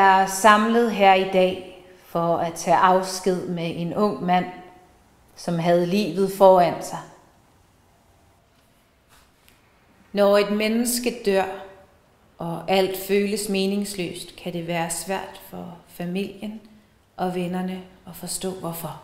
er samlet her i dag for at tage afsked med en ung mand, som havde livet foran sig. Når et menneske dør, og alt føles meningsløst, kan det være svært for familien og vennerne at forstå hvorfor.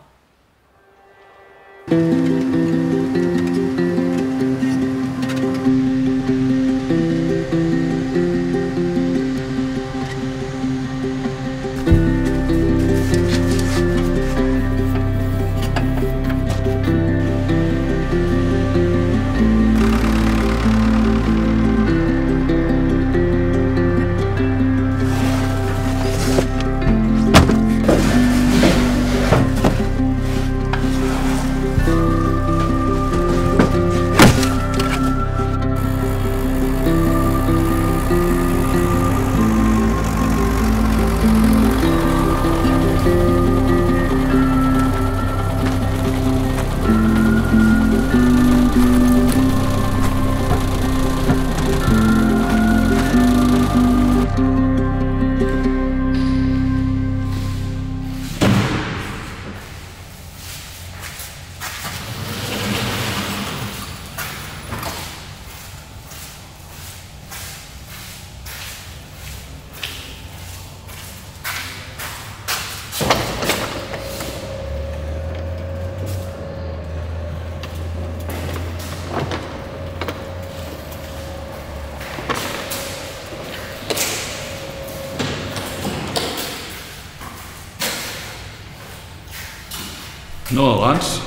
Noget rens?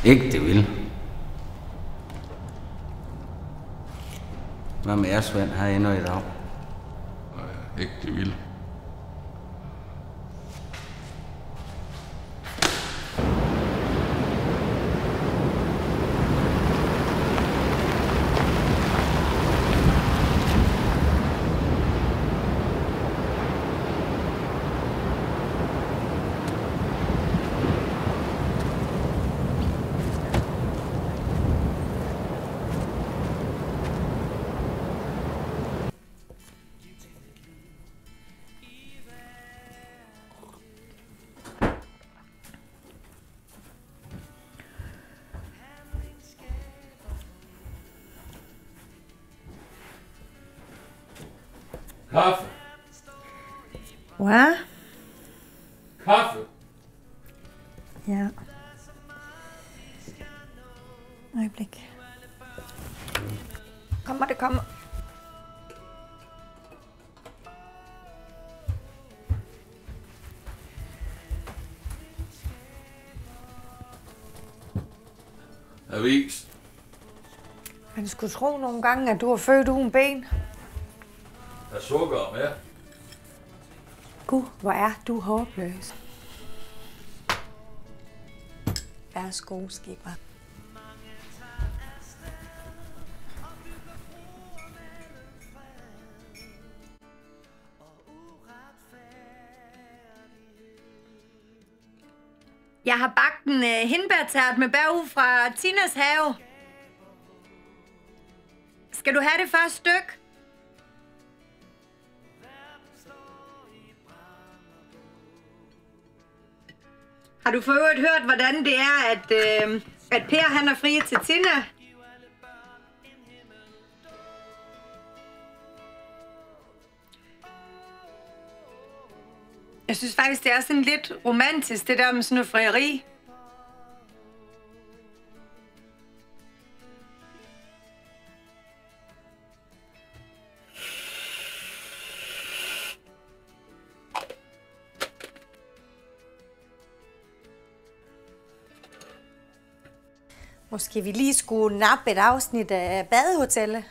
Ikke det vil. Hvad med jer, Svend, her endnu i dag? Nej, ikke det vil. Kaffe. Hvad? Kaffe. Ja. Øjeblik. Kommer det kommer. Avis. Man skulle tro nogle gange, at du var født uden ben. Der er sukker med. Gud, hvor er du håbløs. Værsgo, skipper. Jeg har bagt en hindbærtært med bær fra Tinas have. Skal du have det første stykke? Har du for øvrigt hørt, hvordan det er, at Per han er fri til Tina? Jeg synes faktisk, det er sådan lidt romantisk, det der med sådan noget frieri. Måske vi lige skulle nappe et afsnit af Badehotellet.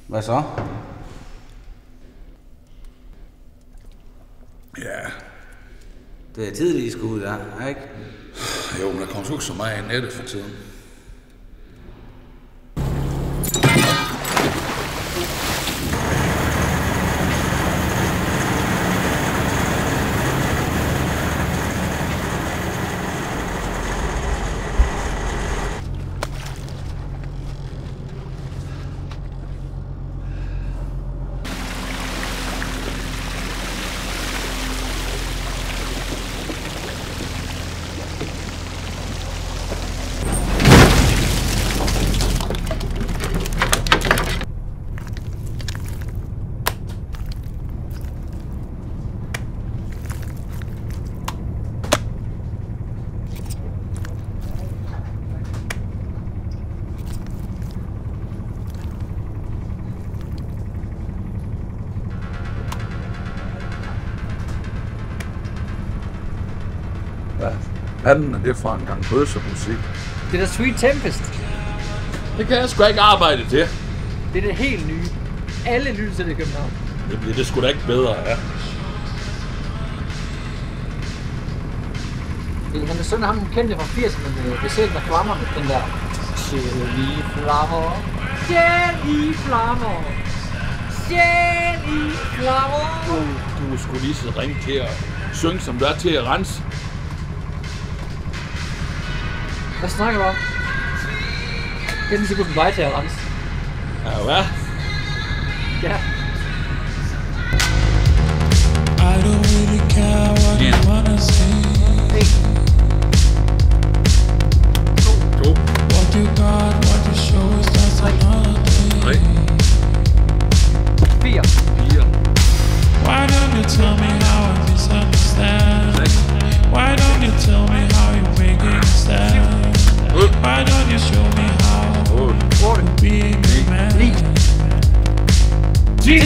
Hvad så? Det er tidligt i skole, der, ikke? Jo, men der kommer ikke så meget i nettet for tiden. Hvad fanden er det for en gang bøssemusik? Det er da Sweet Tempest. Det kan jeg sgu ikke arbejde til. Det er det helt nye. Alle lytter til det i København. Det bliver det sgu da ikke bedre, ja. Han er søn af ham kendte fra 80'erne. Det ser der flammer med den der. Sjæl i flammer. Sjæl i flammer. Sjæl i flammer. Du skulle lige så ringe til at synge, som du er til at rense. Hvad snakker du om? Det er lige så godt en vej til at rense. Ja, hvad? Ja. I don't really care what you wanna say. To. What you got, what you show is just another day. 4. Why don't you tell me how I misunderstand? Why don't you tell me how you make it stand? Why don't you show me how to be a man? 10.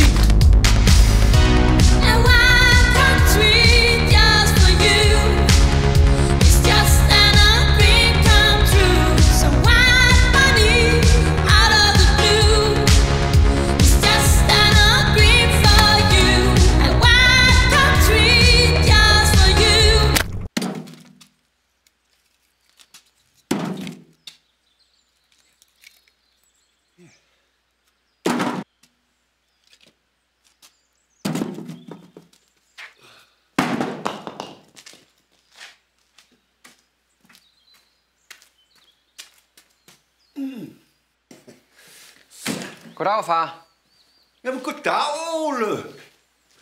Goddag, far. Jamen, goddag, Ole.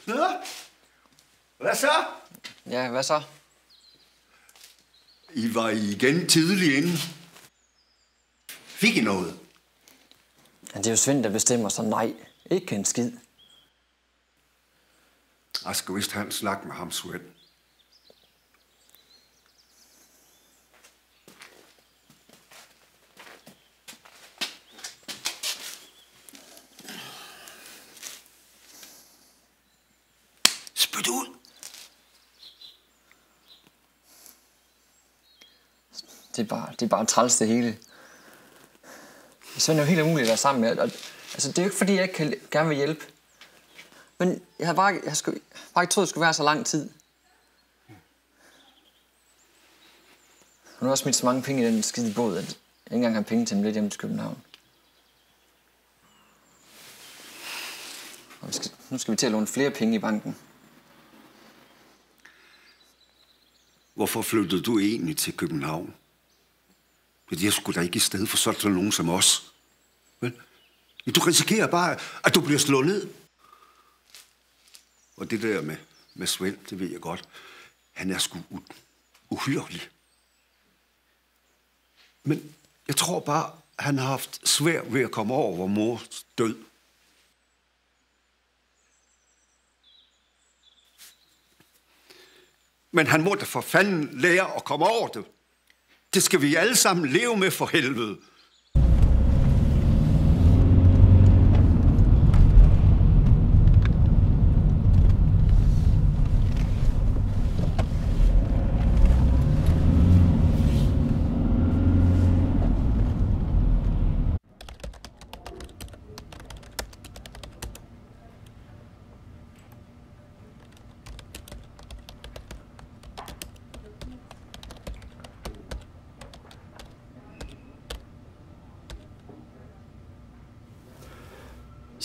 Nå? Hvad så? Ja, hvad så? I var igen tidlig inde. Fik I noget? Ja, det er jo Svend, der bestemmer, så nej. Ikke en skid. Jeg skal vist have en snak med ham, Svend. Spyt ud! Det er bare træls det hele. Svend er jo helt umuligt at være sammen med. Altså, det er jo ikke fordi, jeg ikke gerne vil hjælpe. Men jeg har bare ikke troet, det skulle være så lang tid. Og nu har jeg smidt så mange penge i den skide båd, at jeg ikke engang har penge til en lidt hjemme til København. Og nu skal vi til at låne flere penge i banken. Hvorfor flyttede du egentlig til København? Jeg skulle da ikke i stedet for sådan nogen som os. Vel? Du risikerer bare, at du bliver slået ned. Og det der med Svend, det ved jeg godt. Han er sgu uhyrlig. Men jeg tror bare, han har haft svært ved at komme over vor mors død. Men han må da for fanden lære at komme over det. Det skal vi alle sammen leve med, for helvede.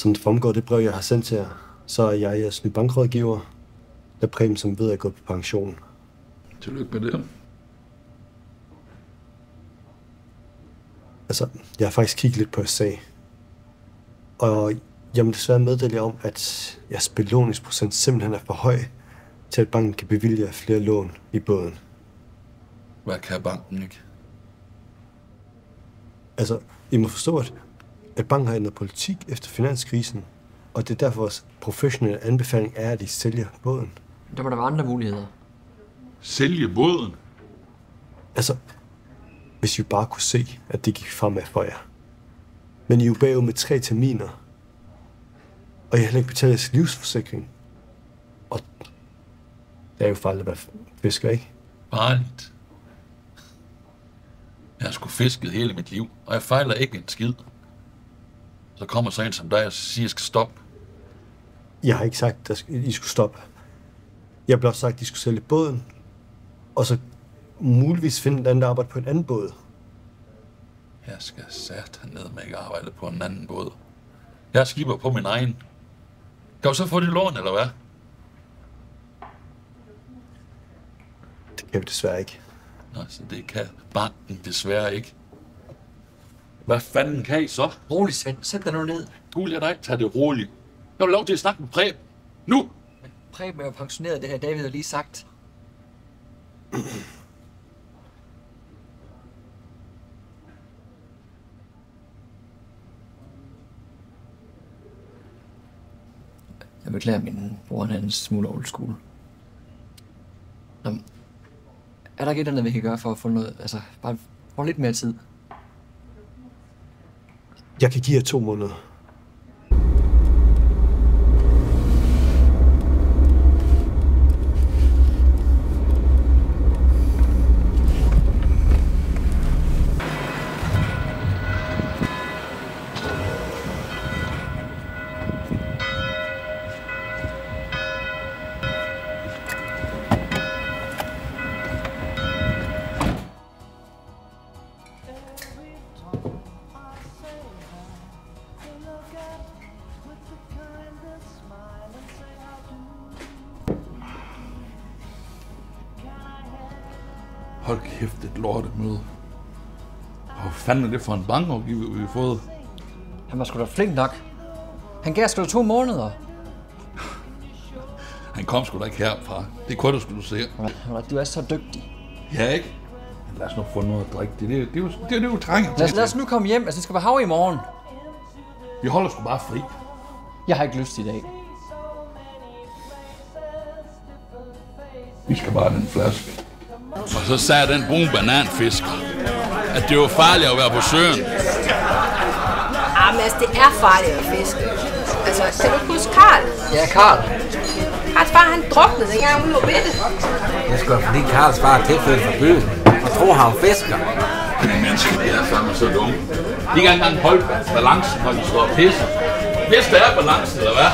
Som det fremgår det brev, jeg har sendt til jer, så er jeg jeres nye bankrådgiver, da Preben som ved er gået på pension. Tillykke med det. Altså, jeg har faktisk kigget lidt på jeres sag. Og jeg må desværre meddele jer om, at jeres belåningsprocent simpelthen er for høj, til at banken kan bevilge jer flere lån i båden. Hvad kan banken ikke? Altså, I må forstå, at banken har ændret politik efter finanskrisen, og det er derfor vores professionelle anbefaling er, at I sælger båden. Der må der være andre muligheder. Sælge båden? Altså, hvis I bare kunne se, at det gik fremad for jer. Men I er jo bagud med 3 terminer, og jeg har heller ikke betalt jeres livsforsikring. Og det er jo farligt at være fisker, ikke? Farligt? Jeg har sgu fisket hele mit liv, og jeg fejler ikke en skid. Så kommer så en som dig og siger, at jeg skal stoppe. Jeg har ikke sagt, at I skulle stoppe. Jeg har blot sagt, at I skulle sælge båden, og så muligvis finde et andet arbejde på en anden båd. Jeg skal satan ned med ikke arbejde på en anden båd. Jeg er skipper på min egen. Kan du så få det lån, eller hvad? Det kan vi desværre ikke. Nå, så det kan banken desværre ikke. Hvad fanden kan I så? Rolig, Svend. Sæt dig nu ned. Gud, lad dig tage det roligt. Jeg vil lov til at snakke med Preben. Nu! Men Preben er jo pensioneret, det her David har lige sagt. Jeg beklager min bror, han er en smule old school. Nå, er der ikke et eller andet, vi kan gøre for at få noget, altså bare få lidt mere tid? Jeg kan give jer 2 måneder. Hold kæft, et lortemøde. Hvad fanden er det for en bankrådgiver, vi har fået? Han var sgu da flink nok. Han gav sgu da 2 måneder. Han kom sgu da ikke herfra. Det kunne du sgu se. Du er så dygtig. Ja, ikke? Men lad os nu få noget at drikke. Det er jo trænger til. Lad os nu komme hjem. Altså, det skal være hav i morgen. Vi holder sgu bare fri. Jeg har ikke lyst i dag. Vi skal bare have den flaske. Og så sagde den brune bananfisker, at det var farligt at være på søen. Jamen altså, det er farligt at fiske. Altså, kan du huske Karl? Ja, Karl. Karls far, han druknede, dengang hun var ved det. Det er sgu fordi Karls far er tilfældet fra byen og tror, han fisker. Men mennesker, de er fandme så dumme. De kan ikke engang holde balancen, når de står og pisser. Hvis der er balancen, eller hvad?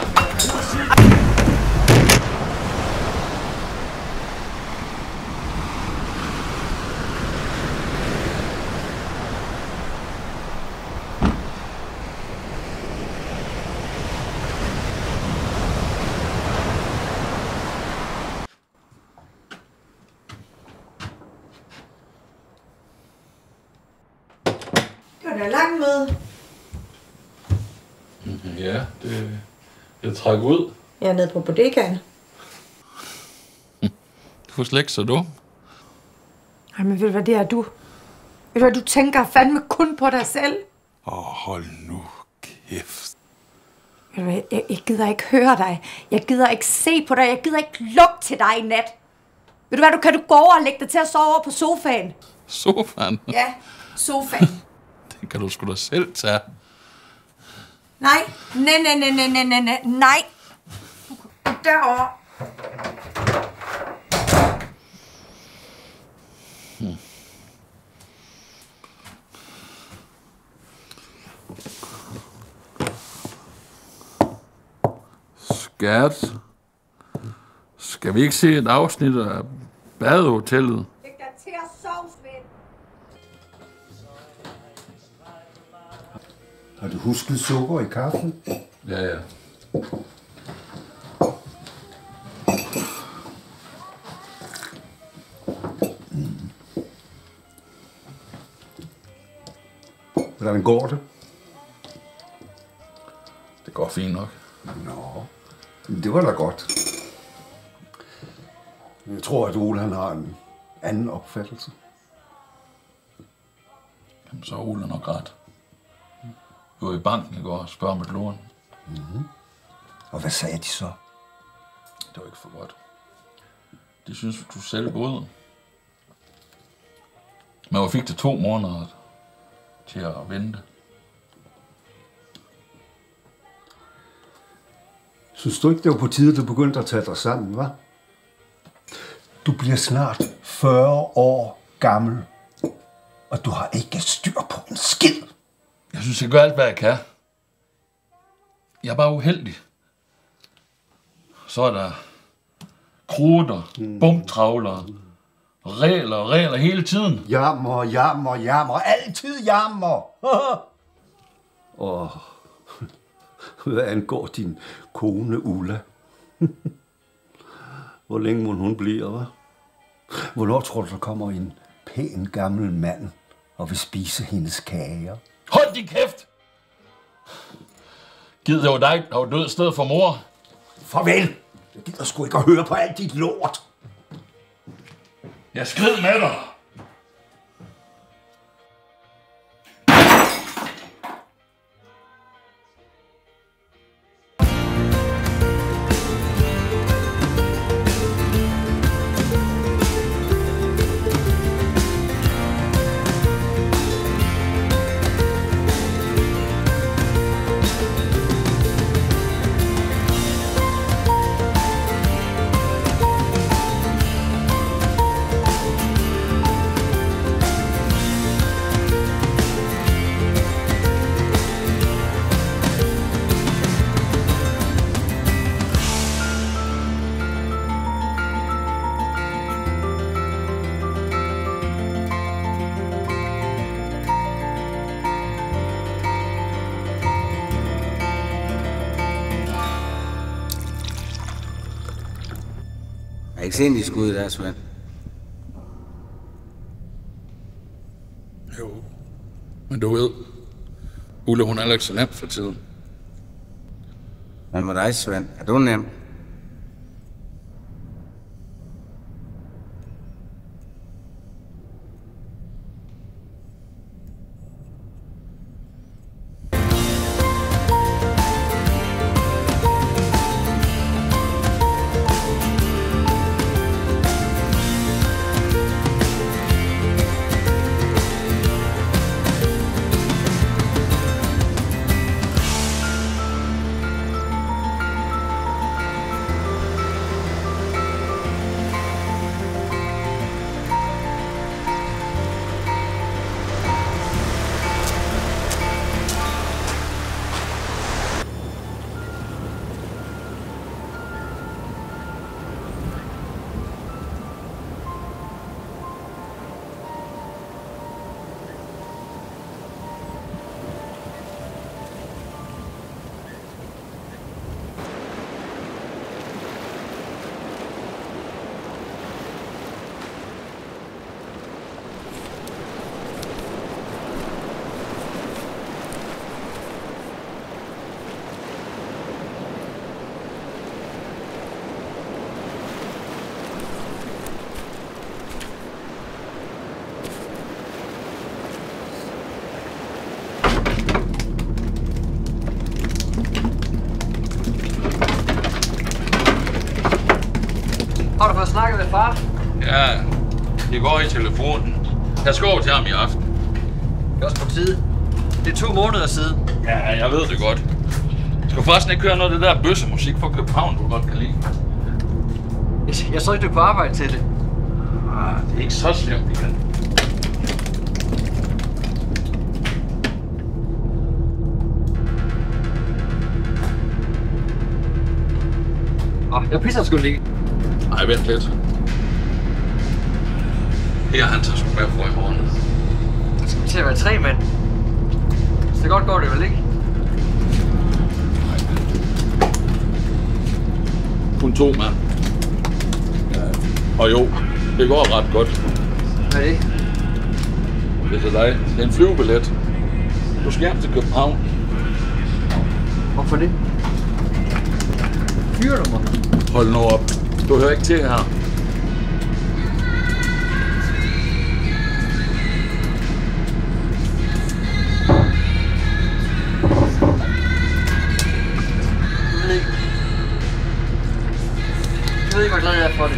Det var da langt møde. Ja, det trækker ud. Jeg er nede på bodegaen. Du er slet ikke så dum. Ej, men ved du hvad, det er du. Ved du hvad, du tænker fandme kun på dig selv. Hold nu kæft. Ved du hvad, jeg gider ikke høre dig. Jeg gider ikke se på dig. Jeg gider ikke lugte til dig i nat. Ved du hvad, kan du gå over og lægge dig til at sove over på sofaen? Sofaen? Ja, sofaen. Den kan du sgu da selv tage. Nej. Derovre. Skat. Skal vi ikke se et afsnit af Badehotellet? Læg dig til at sove, Svend. Har du husket sukker i kaffen? Ja, ja. Hvordan går det? Det går fint nok. Nå, det var da godt. Jeg tror, at Ole han har en anden opfattelse. Jamen, så er Ole nok ret. Jeg var i banken i går og spørger om et lån. Mm-hmm. Og hvad sagde de så? Det var ikke for godt. De synes, at du selv boede. Men jeg fik det 2 måneder til at vente. Synes du ikke, det var på tide, du begyndte at tage dig sammen, hva'? Du bliver snart 40 år gammel, og du har ikke styr på en skid. Jeg synes, jeg gør alt, hvad jeg kan. Jeg er bare uheldig. Så er der krutter, bumtravlere, regler hele tiden. Jammer. Altid jammer. Og hvad angår din kone Ulla? Hvor længe må hun blive, hva'? Hvornår tror du, der kommer en pæn gammel mand og vil spise hendes kager? Hold din kæft! Gid det var dig, der var død i stedet for mor. Farvel! Jeg gider sgu ikke at høre på alt dit lort. Jeg skrid med dig! Jeg har ikke set de skud der, Svend. Jo, men du ved, Ulla, hun er heller ikke så nem for tiden. Men med dig, Svend, er du nem? Har du fået snakket med far? Ja, det går i telefonen. Jeg skal over til ham i aften. Det er også på tide. Det er 2 måneder siden. Ja, jeg ved det godt. Jeg skal forresten ikke høre noget af det der bøssemusik fra København, du godt kan lide. Jeg så ikke, du på arbejde til det. Det er ikke så slemt, igen. Jeg pisser sgu lige. Nej, vent lidt. Her han tager sgu med for i morgen. Det skal til at være 3 mænd. Så det godt går det vel ikke? Nej. 2 mand. Ja. Og jo, det går ret godt. Hvad er det? Det er til dig. Det er en flyvebillet. Du skal hjem til København. Hvorfor det? Fyrer du mig? Hold nu op. Du hører ikke til her. Jeg ved ikke, hvor glad jeg er for det.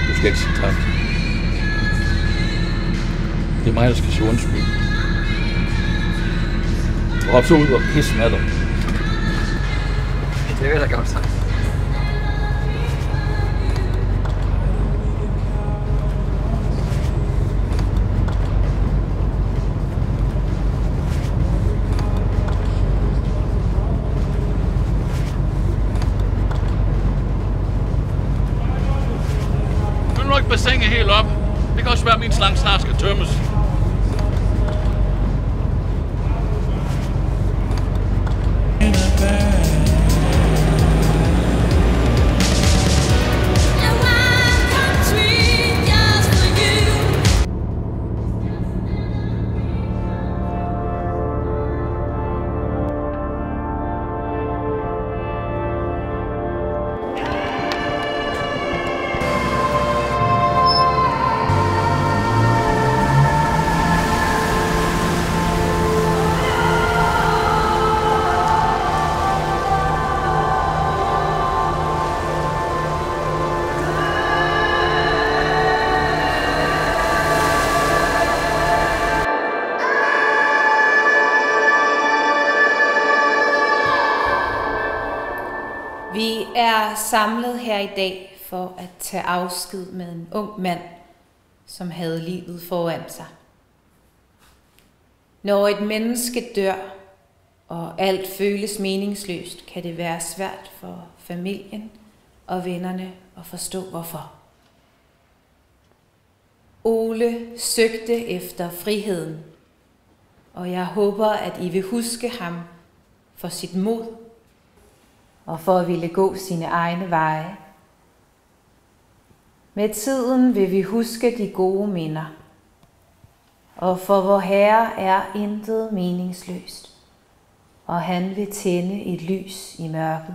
Du skal ikke sige tak. Det er mig, der skal sige undskyld. Hop så ud og pisse med dig. Det vil jeg godt sagt. Vil du ikke bassinet helt op? Det kan også være, at min slange snart skal tømmes. Vi er samlet her i dag for at tage afsked med en ung mand, som havde livet foran sig. Når et menneske dør, og alt føles meningsløst, kan det være svært for familien og vennerne at forstå hvorfor. Ole søgte efter friheden, og jeg håber, at I vil huske ham for sit mod og for at ville gå sine egne veje. Med tiden vil vi huske de gode minder, og for vor Herre er intet meningsløst, og han vil tænde et lys i mørket.